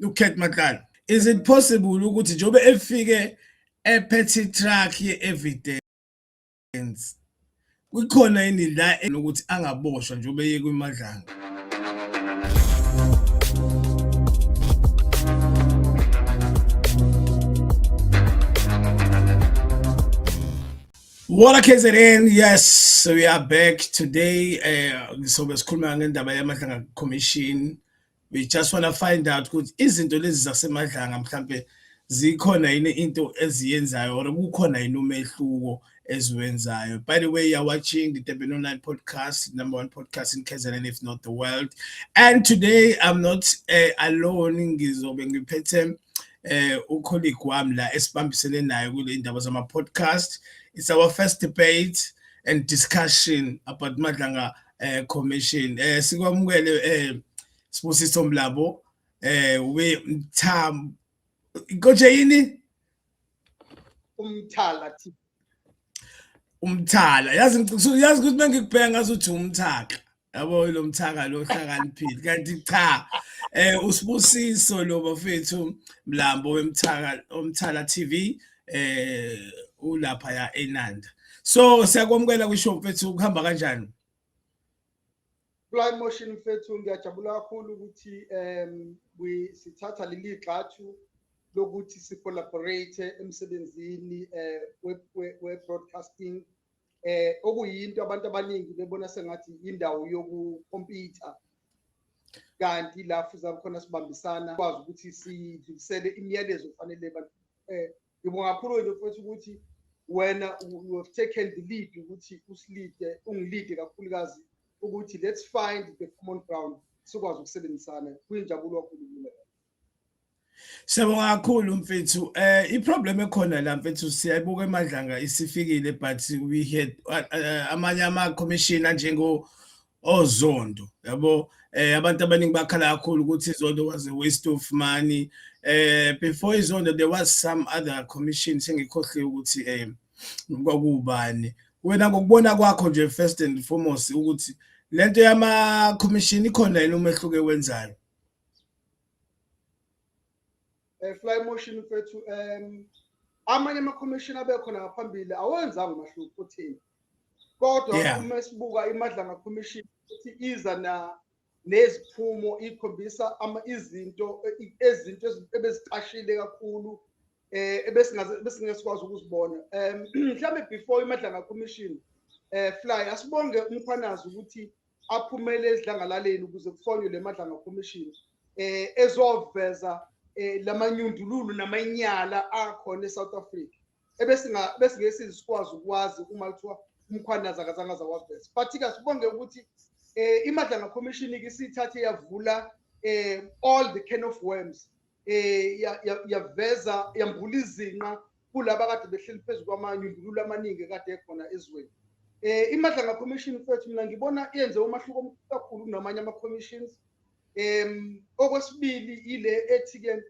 uKate Matlala. Is it possible ukuthi njobe efike ephethe truck ye-evidence kukhona yini la ukuthi angaboshwa njobe eye kwimadlanga? What KZN, yes, we are back today. So besikhuluma ngendaba yamadlanga commission. We just want to find out ukuthi izinto lezi zasemadlanga mhlambe zikhona yini into eziyenzayo or kukhona yini umehluko eziwenzayo. By the way, you're watching the Durban Online podcast, #1 podcast in KZN, if not the world. And today I'm not alone. Ngizobe ngiphethe ucolleague wami la esibambisene naye kule ndaba zama podcast. It's our first debate and discussion about Madlanga commission. Sikwamukele Sibusiso Mlabo we Mtham Inkonje yini? Umthala. Yazi ukuthi mengikubheka ngazuthi umthaka. Yabo lo mthaka lo hlakaniphile. Kanti cha uSibusiso lo bafethu Mlambo wemthaka Umthala TV ulapha ya eNanda. So siyakwamukela kwishow mfethu kuhamba kanjani? Fly motion mfethu ngiyajabula kakhulu ukuthi sithatha leli gxathu lokuthi si collaborate emsebenzini we broadcasting okuyinto abantu abaningi bebona sengathi indawo yokucompete kanti la fuza khona sibambisana kwazi ukuthi sidlulisele imiyalezo efanele abantu ngibonga kakhulu nje futhi ukuthi wena you have taken the lead ukuthi ungilide kakhulukazi ukuthi let's find the common ground sikwazi ukusebenzisana kuyinjabulo kakhulu mina. Siyabonga kakhulu mfethu. Iproblem ekhona la mfethu siyayibuka emadlanga isifikile but we had amanye ama commissioner njengo Ozondo yabo abantu abaningi bakhala kakhulu ukuthi iZondo was a waste of money. Before iZondo there was some other commission sengikhohle ukuthi kwakubani. Wena ngokubona kwakho nje first and foremost ukuthi lento yama commission ikhona yini umehluko ewenzayo? Fly motion mfethu amanye ama commission abekhona ngaphambili awenzanga umahluko uthini. Kodwa uma sibuka imadlanga commission ukuthi iza neziphumo ikhombisa izinto ebeziqashile kakhulu ebesingasikwazi ukuzibona. Mhlambe before imadlanga commission Fly asibonge umkhwanazi ukuthi aphumele ezidlangalaleni ukuze kufonywe le madlanga commission ezoveza lamanyundululu namanyala akhona eSouth Africa ebesingeke sikwazi ukwazi uma kuthiwa umkhwanazi akazange zawaveza. But ke sibonge ukuthi imadlanga commission isithathe yavula all the can of worms yaveza yambula izinqa kulaba kade behleli phezulu kwamanyundululu amaningi kade ekhona ezweni. Imadlanga commission mfethu mina ngibona yenze umahluko kakhulu kunamanye ama commissions. Okwesibili ile ethi ke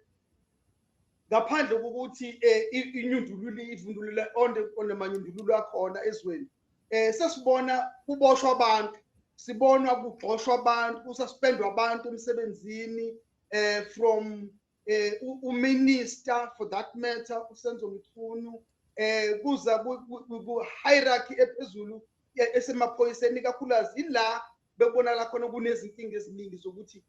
ngaphandle kokuthi inyundululu ivundulula onemanyundululu akhona ezweni sesibona kuboshwa abantu, sibona kugxoshwa abantu, kususpendwa abantu emsebenzini from uminister for that matter uSenzo Mthunu kuza ku hierarchy ephezulu esemaphoyiseni kakhulukazi ila bebonala khona kunezinkinga eziningi zokuthi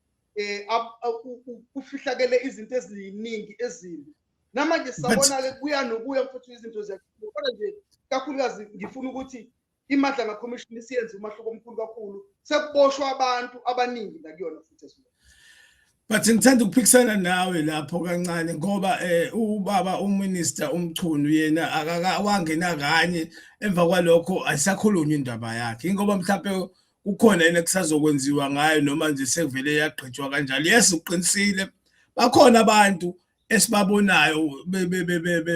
kufihlakele izinto eziningi ezimbi. Namanje sabona ke kuya nokuya mfuthu izinto ziyakhulu kodwa nje kakhulukazi ngifuna ukuthi imadlanga commission isiyenze umahluko omkhulu kakhulu sekuboshwa abantu abaningi la kuyona futhi esibona. But ngithanda ukuphikisana nawe lapho kancane ngoba ubaba uminister uMchunu yena akawangena kanye emva kwalokho ayisakhulunywa indaba yakhe ngoba mhlawumbe kukhona yena kusazokwenziwa ngayo noma nje sekuvele yagqitshwa kanjalo. Yes uqinisile bakhona abantu esibabonayo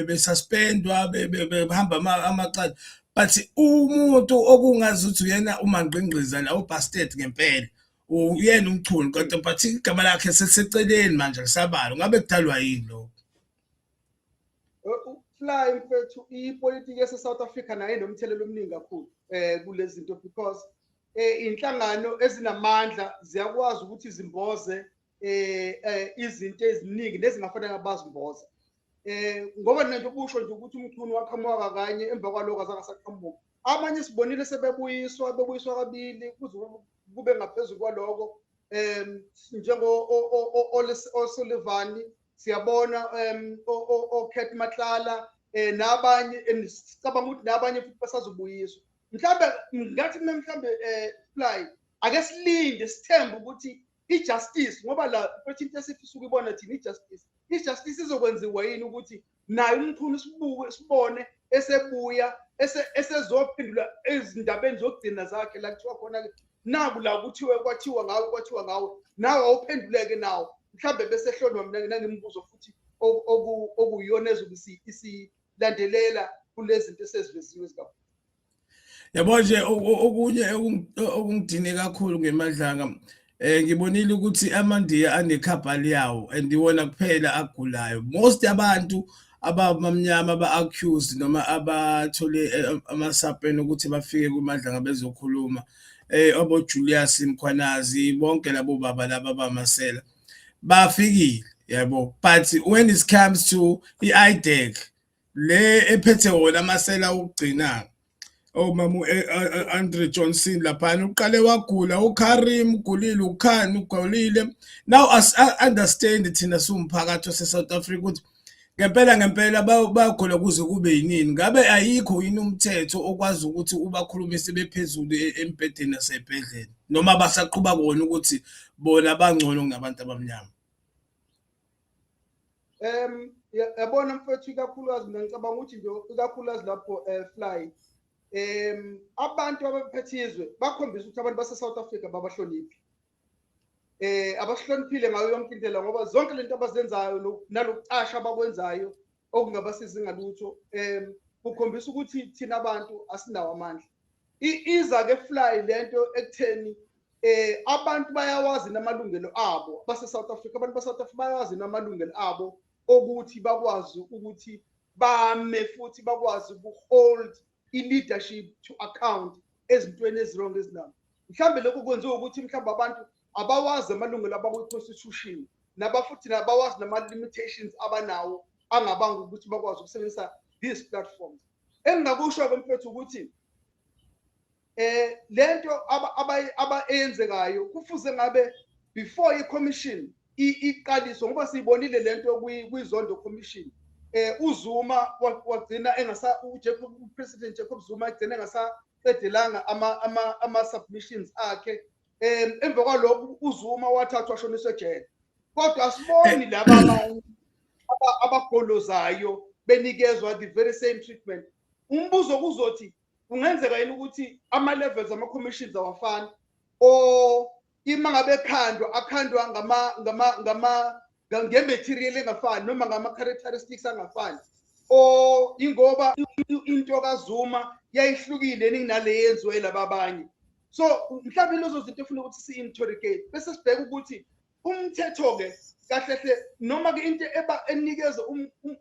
besuspendwa behamba amacala but umuntu okungazi ukuthi uyena umangqingqiza la ubastard ngempela uyena uMchunu kodwa but igama lakhe seliseceleni manje kusabalo ngabe kudalwa yini lo? Fly mfethu ipolitiki yaseSouth Africa nayo inomthelelo omningi kakhulu kulezi zinto because inhlangano ezinamandla ziyakwazi ukuthi zimboze izinto eziningi nezingafanele bazimboza ngoba nento ubusho nje ukuthi umchunu waqhamuka kanye emva kwaloko azangasaqhamuka abanye sibonile sebebuyiswa kabili kuze kube ngaphezulu kwaloko njengo O'Sullivan siyabona oKate Matlala nabanye sicabanga ukuthi nabanye futhi basazobuyiswa mhlambe ngathi mhlambe Fly ake silinde sithembe ukuthi ijustice ngoba la futhi into esifisa ukubona thina ijustice izokwenziwa yini ukuthi nayo umchunu sibone esebuya esezophendula ezindabeni zokugcina zakhe la kuthiwa khona naku la kwathiwa ngawe nawe awuphenduleke nawo mhlambe bese hlonwa mina nangimibuzo futhi okuyona ezobe isilandelela kulezi zinto eseziveziwe zikakhulu. Yabo nje okunye okungidine kakhulu ngemadlanga ngibonile ukuthi amandiya anekhabhali yawo andiwona kuphela agulayo most abantu abamnyama aba-accused noma abathole amasapeni ukuthi bafike kumadlanga bezokhuluma abo Julius Mkhwanazi bonke labo baba laba bamasela bafikile yabo but when it comes to iIDEC le ephethe wona amasela ukugcina mama Andre Johnson laphana uqale wagula uKarim ugulile uKhan ugulile now as understand thina sumphakathi waseSouth Africa ukuthi ngempela bayagula kuze kube yinini ngabe ayikho yini umthetho okwazi ukuthi ubakhulumise bephezulu embhedeni nasebhedlela noma basaqhuba kona ukuthi bona bangcono kunabantu abamnyama yabona mfethu kakhulukazi mina ngicabanga ukuthi nje kakhulukazi lapho Fly abantu abaphethizwe bakhombisa ukuthi abantu base-South Africa babahloniphi abahloniphile ngayo yonke indlela ngoba zonke lento abazenzayo nalokucasha abakwenzayo okungabasiza ngalutho kukhombisa ukuthi thina abantu asinawo amandla iza ke Fly lento ekutheni abantu bayawazi namalungelo abo base-South Africa abantu base-South Africa bayawazi namalungelo abo ukuthi bakwazi ukuthi bame futhi bakwazi ukuhold i-leadership to account ezintweni ezirong ezinabo mhlambe lokho kwenziwa ukuthi mhlambe abantu abawazi amalungelo abakwi-constitution nabafuthi nabawazi nama-limitations abanawo angabanga ukuthi bakwazi ukusebenzisa these platforms engingakusho-ke mfethu ukuthi lento abayenzekayo kufuze ngabe before i-commission iqaliswa ngoba siyibonile lento kwizondo commission uZuma wagcina uPresident Jacob Zuma egcina engasaqedelanga ama-submissions akhe emva kwalokho uZuma wathathwa washoniswa ejele kodwa asiboni laba abagolozayo benikezwa the very same treatment umbuzo kuzothi kungenzeka yini ukuthi ama-levels ama-commissions awafani or ima ngabe akhandwa ngematerial engafani noma ngama-characteristics angafani or ingoba into kaZuma yayihlukile ninale yenziwe laba abanye so mhlawumbe lezo zinto efuna ukuthi si-interrogate bese sibheke ukuthi umthetho-ke kahle noma-ke into enikeza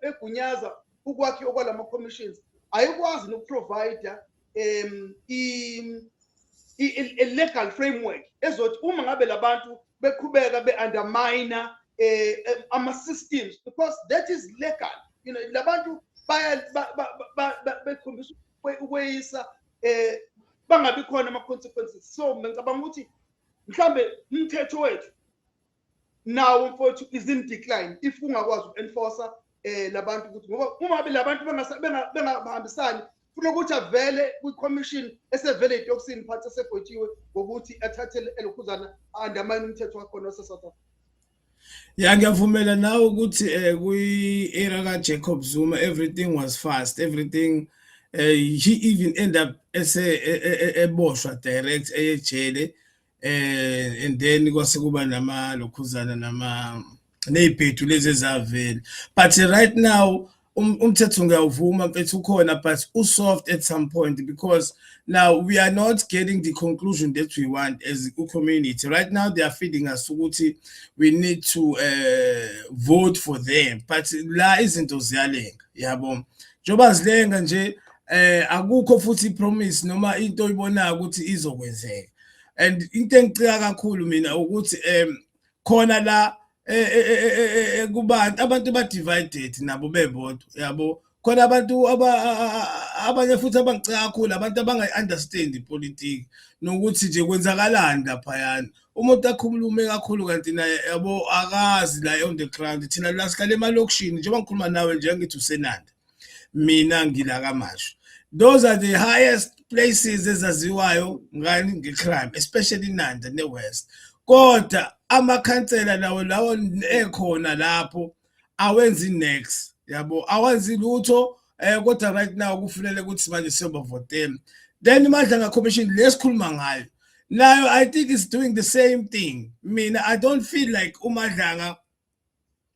egunyaza ukwakhiwa kwalama-commissions ayikwazi nokuprovide i-legal framework ezothi uma ngabe labantu beqhubeka be-undermine ama-systems because that is legal you know labantu bekhombisa ukweyisa bangabi khona ama-consequences so ngicabanga ukuthi mhlambe umthetho wethu nawo mfowethu is in decline if ungakwazi uku-enforcer labantu ukuthi ngoba uma ngabe labantu bengahambisani kunokuthi avele kwi-commission esevele etoksini phansi esebhotshiwe ngokuthi athathe elokhuzana andamane umthetho wakhona wase-South Africa. Yeah, ngiyavumela nawe ukuthi kwi-era kaJacob Zuma everything was fast everything he even end up eboshwa direct ejele and then kwase kuba namalokhuzana nezibhedu lezi ezavela but right now umthetho ngiyawuvuma mfethu ukhona but usoft at some point because now we are not getting the conclusion that we want as a community right now they are feeding us ukuthi we need to vote for them but la izinto ziyalenga yabo njoba zilenga nje akukho futhi promise noma into oyibonayo ukuthi izokwenzeka and into engicika kakhulu mina ukuthi khona la kubantu abantu ba divided nabo bebodwa yabo khona abantu abanye futhi abangicaka kakhulu abantu abangayi-understand ipolitiki nokuthi nje kwenzakalani laphayana umuntu akhulume kakhulu kanti naye yabo akazi la on the ground thina la sihlale emalokishini njengoba ngikhuluma nawe nje ngithi usenanda mina ngila kaMashu. Those are the highest places ezaziwayo ngani ngecrime especially Nanda ne-West kodwa amakhansela lawo ekhona lapho awenzi next yabo awenzi lutho kodwa right now kufanele ukuthi manje siyobavotela then iMadlanga Commission lesikhuluma ngayo nayo I think is doing the same thing. Mina I don't feel like uMadlanga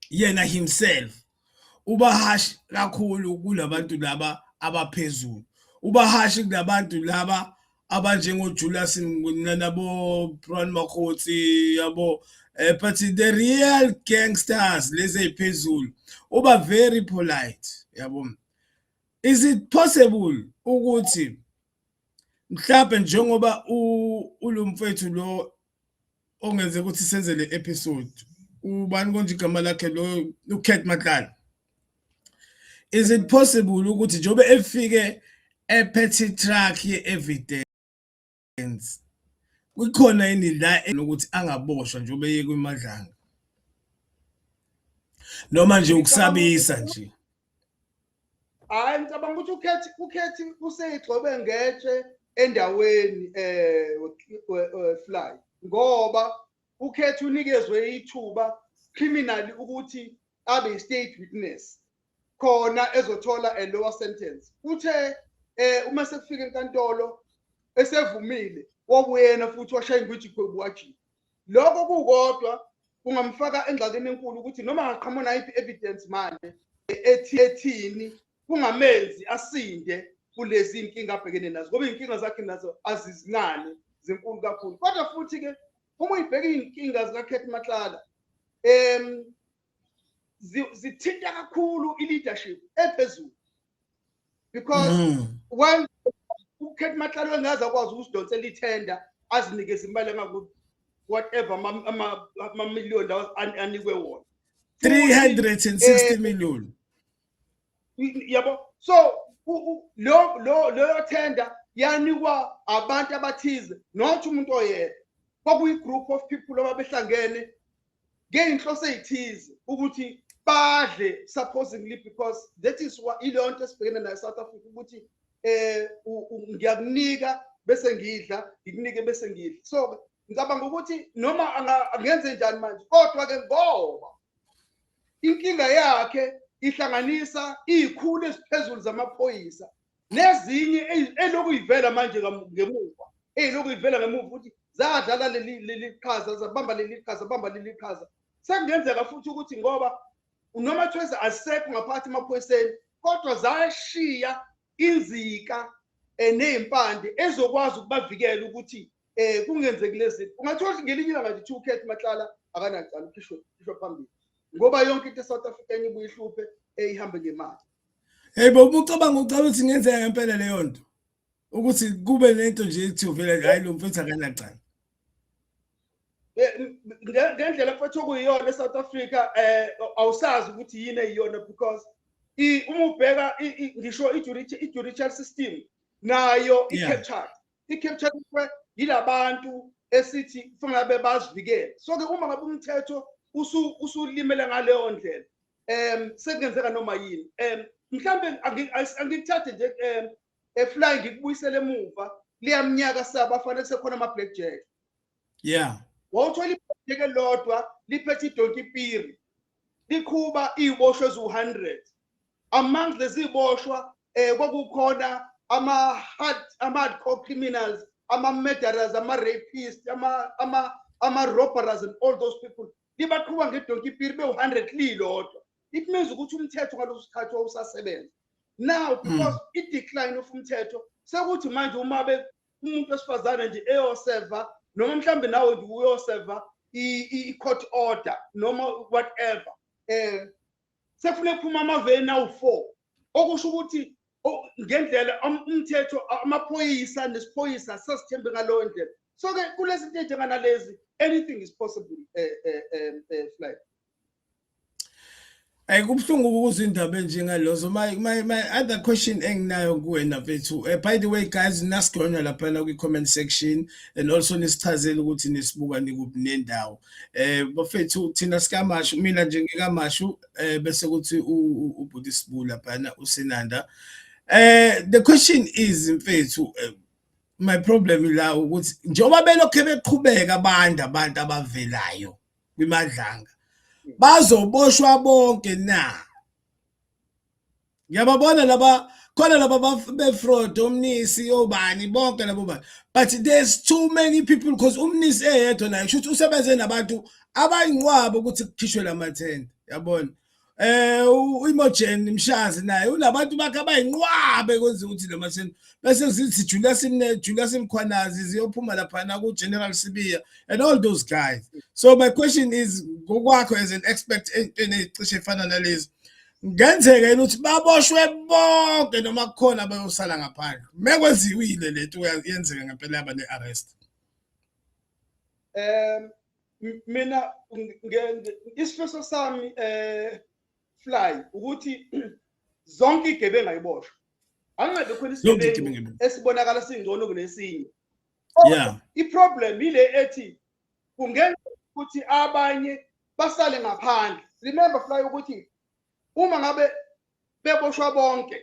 yena himself ubahashi kakhulu kulabantu laba abaphezulu ubahashi kulabantu laba abanjengo Julius nabo Brown Makhosi yabo but the real gangsters lezi ephezulu uba very polite yabo. Is it possible ukuthi mhlawumbe njengoba ulumfethu lo ongenze ukuthi senze le episode ubani konje igama lakhe lo uKate Matlala, is it possible ukuthi njobe efike ephethe truck ye-evidence kukhona yini la ukuthi angaboshwa njobe yeke kwiMadlanga noma nje ukusabisa nje? Hayi ngicabanga ukuthi ukhethi useyigcobe ngetshe endaweni fly ngoba ukhethi unikezwe ithuba criminally ukuthi abe state witness khona ezothola a lower sentence. Uthe uma sekufika enkantolo esevumile wobuyena futhi washaya ingwithi kwebuwaji. Lokho kukodwa kungamfaka engxakini enkulu ukuthi noma angaqhamuka iphi evidence manje ethini kungamenzi asinde kulezi inkinga abhekene nazo ngoba inkinga zakhe nazo azizincane zenkulu kakhulu. Kodwa futhi ke uma uyibheka inkinga zikaKate Matlala zithinta kakhulu i-leadership ephezulu because when uKate Matlala engaze akwazi ukusidonsela ithenda azinikeze imali engaku whatever ama-million dollars anikwe wona 360 million yabo. So lo tender yanikwa abantu abathize not umuntu oyedwa kwakuyi group of people ababehlangene ngeinhloso ezithize ukuthi badle supposedly because that is what ilonto esibhekene nayo South Africa ukuthi ngiyakunika bese ngidla ngikunike bese ngidla. So ngicabanga ukuthi noma angenze njani manje kodwa ke ngoba inkinga yakhe ihlanganisa izikhulu eziphezulu zamaphoyisa nezinye elokuyivela manje ngemuva elokuyivela ngemuva ukuthi zadlala leli qhaza zabamba leli qhaza bamba leli qhaza. Sekungenzeka futhi ukuthi ngoba noma Thweza asekho ngaphathi emaphoyiseni kodwa zashiya inzika nezimpande ezokwazi ukubavikela ukuthi kungenzeki lezi. Ungathola ngelinye ilanga nje uKate Matlala akanacala ukhishwe phambili ngoba yonke into eSouth Africa ibuye ihluphe ihambe ngemali. Hey bo ucabanga ukuthi ngenzeka ngempela leyo nto ukuthi kube lento nje ethi uvela hayi lo mfethu akanacala ngendlela futhi okuyiyona eSouth Africa awusazi ukuthi yini eyiyona because uma ubheka ngisho i-judicial system nayo i-captured yilabantu esithi kufanele bazivikele. So ke uma ngabe umthetho usulimele ngaleyo ndlela sekungenzeka noma yini. Mhlambe angikuthathe nje efly ngikubuyisele emuva liyamnyaka saba fanele sekhona ama blackjack. Yeah. Wawuthola ibheke elodwa liphethe idonki piri likhuba iziboshwe ezu100 among lezi ziboshwa kwakukhona ama-hardcore criminals ama-murderers ama-rapists ama-robbers and all those people libaqhuba ngedonki piri be100 lilodwa. It means ukuthi umthetho ngaloso sikhathi wawusasebenza. Now because i-decline of umthetho sekuthi manje uma umuntu wesifazane nje eyoseva noma mhlambe nawe nje uyoseva i-court order noma whatever sefune kuphuma amaveni awu4 okusho ukuthi ngendlela umthetho amaphoyisa nesiphoyisa sasithembe ngalowo ndlela So ke kulezi zinto njenganalezi anything is possible Fly. Kubhlungu ukuza indaba enjengalozo. My other question enginayo kuwena mfethu. By the way guys, nasigonywa lapha kwi comment section and also nisichazela ukuthi nisibuka nikuphi nendawo. Bafethu thina sikamashu, mina nje ngikamashu bese kuthi ubhuti Sibula phana uSenanda. The question is mfethu, my problem la ukuthi njengoba belokhe beqhubeka abantu abavelayo kwimadlanga bazoboshwa bonke na. Ngiyababona laba khona laba befraud umnisi obani bonke labo bani, but there's too many people because umnisi eyedwa naye kusho ukuthi usebenze nabantu abayinqwabo ukuthi kukhishwe lamathenda, yabona. uImogen Mshazi naye unabantu bakhe abayinqwabe kwenza ukuthi lamathenda bese zithi Julius Mkhwanazi ziyophuma lapha ku General Sibiya and all those guys. So my question is ngokwakho as an expert entweni ecishe efana nalezi, ngenzeka yini ukuthi baboshwe bonke noma kukhona abayosala ngaphandle mekwenziwile lento yenzeka ngempela yaba nearrest? Mina isifiso sami Fly ukuthi zonke igebengu ayiboshwe, angabe khona isigebengu esibonakala singcono kunesinye. Yeah, iproblem ile ethi kungenza ukuthi abanye basale ngaphandle. Remember Fly ukuthi uma ngabe beboshwa bonke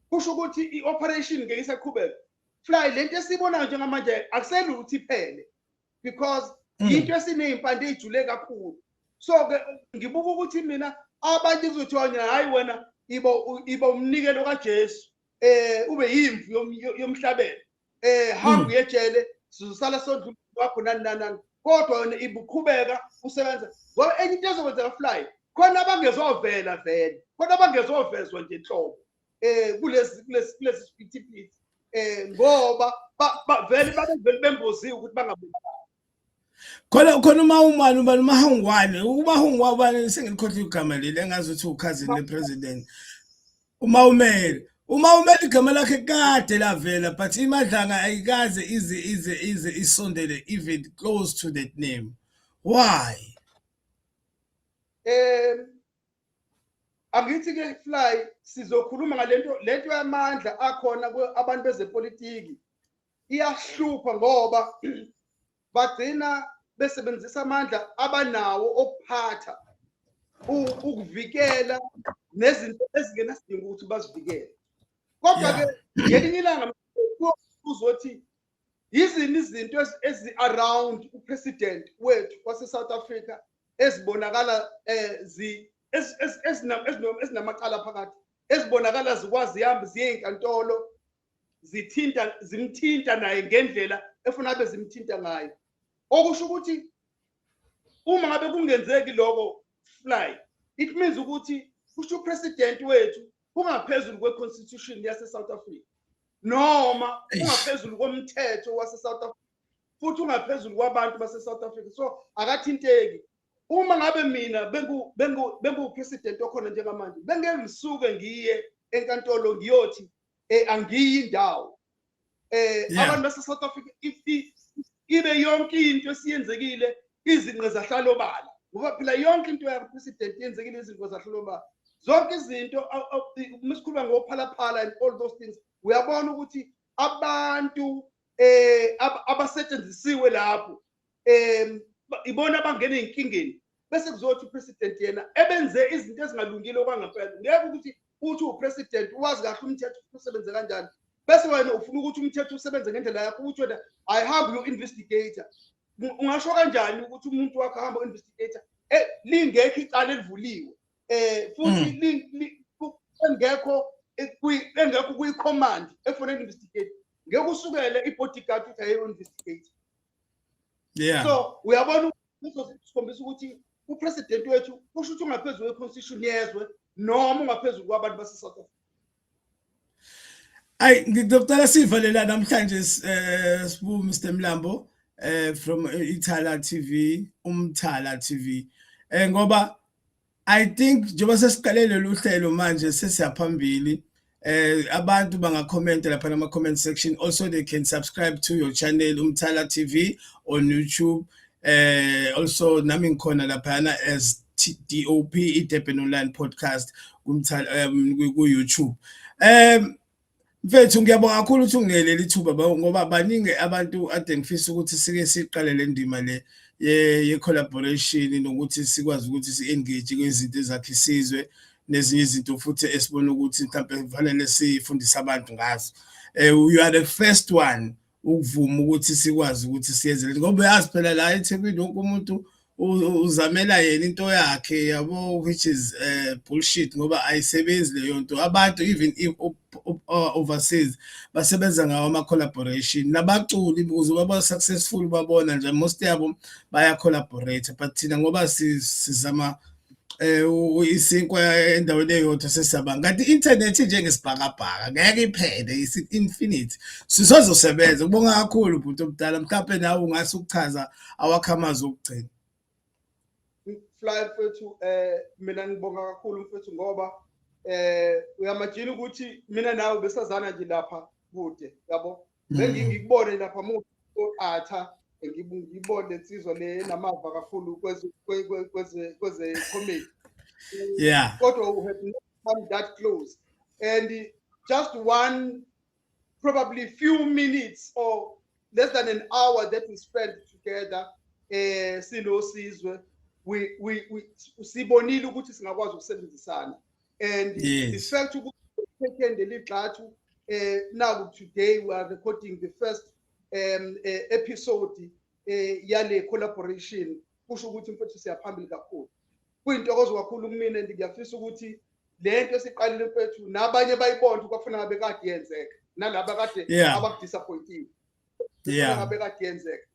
kusho ukuthi ioperation ngeke isaqhubeka. Fly lento esibonayo njengamanje akusele ukuthi iphele because into esiney'impande ezijule kakhulu. So ke ngibuka ukuthi mina abantu kuzothiwa hayi wena iba umnikelo kaJesu, ube yimvu yomhlabelo, hamba uyejele sizosala sondla wakho nani kodwa wena ibuqhubeka usebenza. Ngoba enye into ezokwenzeka Fly, khona abangezovela vele, khona abangezovezwa nje enhlobo kulesi siphithiphithi ngoba vele babevele bemboziwe ukuthi bangabonakali. khona umahungwane ubani sengilikhohle igama leli engazi ukuthi ukhazini lepresident uMawumeli igama lakhe kade lavela but imadlanga ayikaze ize isondele even close to that name. Why? Angithi ke Fly sizokhuluma ngalento yamandla akhona abantu bezepolitiki iyahlupha ngoba bagcina besebenzisa amandla abanawo okuphatha ukuvikela nezinto ezingenasidingo ukuthi bazivikele. Kodwa ke ngelinye ilanga uzothi yizini izinto ezi-around upresident wethu wase South Africa ezibonakala ezinamacala phakathi, ezibonakala zikwazi ihamba ziye enkantolo zimthinta naye ngendlela efuna abe zimthinta ngayo. Okusho ukuthi uma ngabe kungenzeki lokho Fly, it means ukuthi kusho upresident wethu kungaphezulu kweconstitution yase South Africa noma kungaphezulu komthetho wase South Africa futhi ungaphezulu kwabantu base South Africa. So akathinteki. Uma ngabe mina bengu president okhona njengamanje bengeke ngisuke ngiye enkantolo ngiyothi angiyi indawo abantu base South Africa ibe yonke into esiyenzekile izinqe zahlalo bala ngoba phela yonke into ya president yenzekile izinto zahlalo bala zonke izinto masikhuluma ngophalaphala and all those things. Uyabona ukuthi abantu abasetshenzisiwe lapho ibona abangena ezinkingeni bese kuzothi upresident yena ebenze izinto ezingalungile okwangempela. Ngeke ukuthi uthi upresident wazi kahle umthetho usebenze kanjani bese wena ufuna ukuthi umthetho usebenze ngendlela yakho uthi wena ayihambe yo-investigator. Ungasho kanjani ukuthi umuntu wakho ahamba u-investigator lingekho icala elivuliwe futhi engekho kuyi-command efuna investigate ngeke usukele i-bodyguard ukuthi ayi-investigate. So uyabona sikhombisa ukuthi upresident wethu kusho ukuthi ungaphezulu kwe-constitution yezwe noma ungaphezulu kwabantu base South Africa. Ngidokotela sivalela namhlanje Sibu Mr Mlambo from Ithala TV, Umthala TV. Ngoba I think njengoba sesiqalele lo hlelo manje sesiyaphambili Abantu banga-comment lapha nama-comment section. Also, they can subscribe to your channel, Umthala TV, on YouTube. Also, nami ngikhona laphana as DOP, iDurban Online Podcast, ku-YouTube. Mfethu ngiyabonga kakhulu ukuthi unginelele ithuba ngoba baningi abantu ade ngifisa ukuthi sike siqale le ndima le ye-collaboration nokuthi sikwazi ukuthi si-engage kwezinto ezakhe isizwe nezinye izinto futhi esibona ukuthi mhlawumbe kufanele sifundise abantu ngazo. You are the first one ukuvuma ukuthi sikwazi ukuthi siyenze lento ngoba uyazi phela la eThekwini wonke umuntu uzamela yena into yakhe yabo, which is bullshit ngoba ayisebenzi leyo nto. Abantu even overseas basebenza ngawo ama-collaboration nabaculi ukuze baba successful, babona nje most yabo baya collaborate, but thina ngoba sizama isinkwa endaweni eyodwa sesiyabanga kanti i-internet njengesibhakabhaka ngeke iphele, is-infinite, sisozosebenza. Kubonga kakhulu bhuti omdala, mhlawumbe nawe ungase ukuchaza awakho amazwi okugcina. Fly mfethu, mina ngibonga kakhulu mfethu ngoba uyamajina ukuthi mina nawe besazana nje lapha kude, yabo. Ngikubone lapha mu atha, ngibone insizwa le namava kakhulu kweze comedy. Yeah. Kodwa we have not come that close, and just one probably few minutes or less than an hour that we spent together sinosizwe, we sibonile ukuthi singakwazi ukusebenzisana, and the fact ukuthi taken the ligxathu now today we are recording the first episode yale collaboration, kusho ukuthi mfethu siyaphambili kakhulu. Kuyintokozo kakhulu kumina, ngiyafisa ukuthi lento esiqalile mfethu nabanye bayibona kwafuna ngabe kade yenzeka, nalaba kade abakudisappointed ngabe kade yenzeka.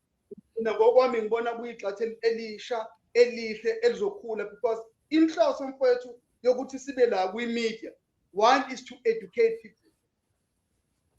Mina ngokwami ngibona kuyigxathu elisha elihle elizokhula, because inhloso mfethu yokuthi sibe la kwi-media, one is to educate people.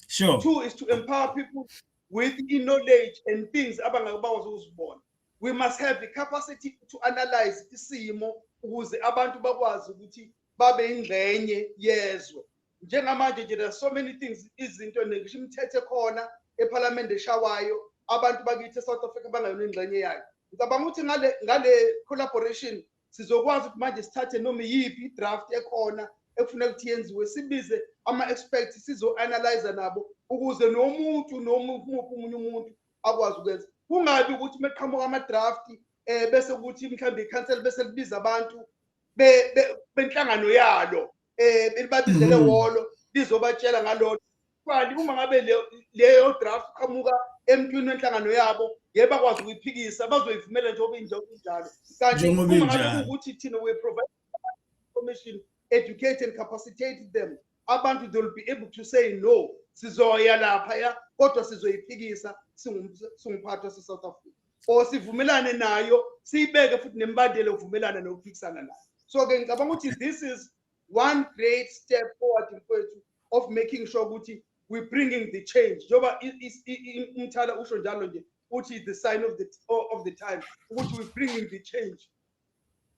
Sure. Two is to empower people with knowledge and things abangakwazi ukuzibona. We must have the capacity to analyze isimo ukuze abantu bakwazi ukuthi babe ingxenye yezwe. Njengamanje nje there are so many things, izinto ngisho imithetho khona eParliament eshawayo abantu bakithi eSouth Africa bangayona ingxenye yayo. Ngicabanga ukuthi ngale collaboration sizokwazi ukuthi manje sithathe noma yipi draft ekhona ekufanele ukuthi yenziwe, sibize ama-experts sizo-analyze nabo ukuze nomuntu omunye umuntu akwazi ukwenza. Kungabi ukuthi meqhamuka ama-draft bese ukuthi mhlawumbe i-council bese libiza abantu benhlangano yalo belibabizele wolo lizobatshela ngalokho. Kanti uma ngabe leyo draft qhamuka emntwini wenhlangano yabo yebo bakwazi ukuyiphikisa, bazoyivumela njengoba injalo. Kanti uma ngabe ukuthi thina we provide information, educate and capacitate them, abantu they will be able to say no, sizoya lapha ya kodwa sizoyiphikisa singumphathi wase-South Africa, or sivumelane nayo siyibeke futhi nembandela uvumelana nokuphikisana nayo. So ke ngicabanga ukuthi this is one great step forward mfethu of making sure ukuthi we bringing the change. Njoba Umthala usho njalo nje uthi the sign of the time ukuthi we bringing the change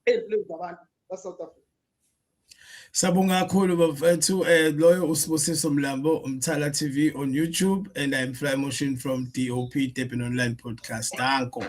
empilweni zabantu ba-South Africa. Sabonga kakhulu bafethu, loyo uSibusiso Mlambo, Umthala TV on YouTube, and I'm Fly Motion from DOP, Durban Online Podcast. Danko.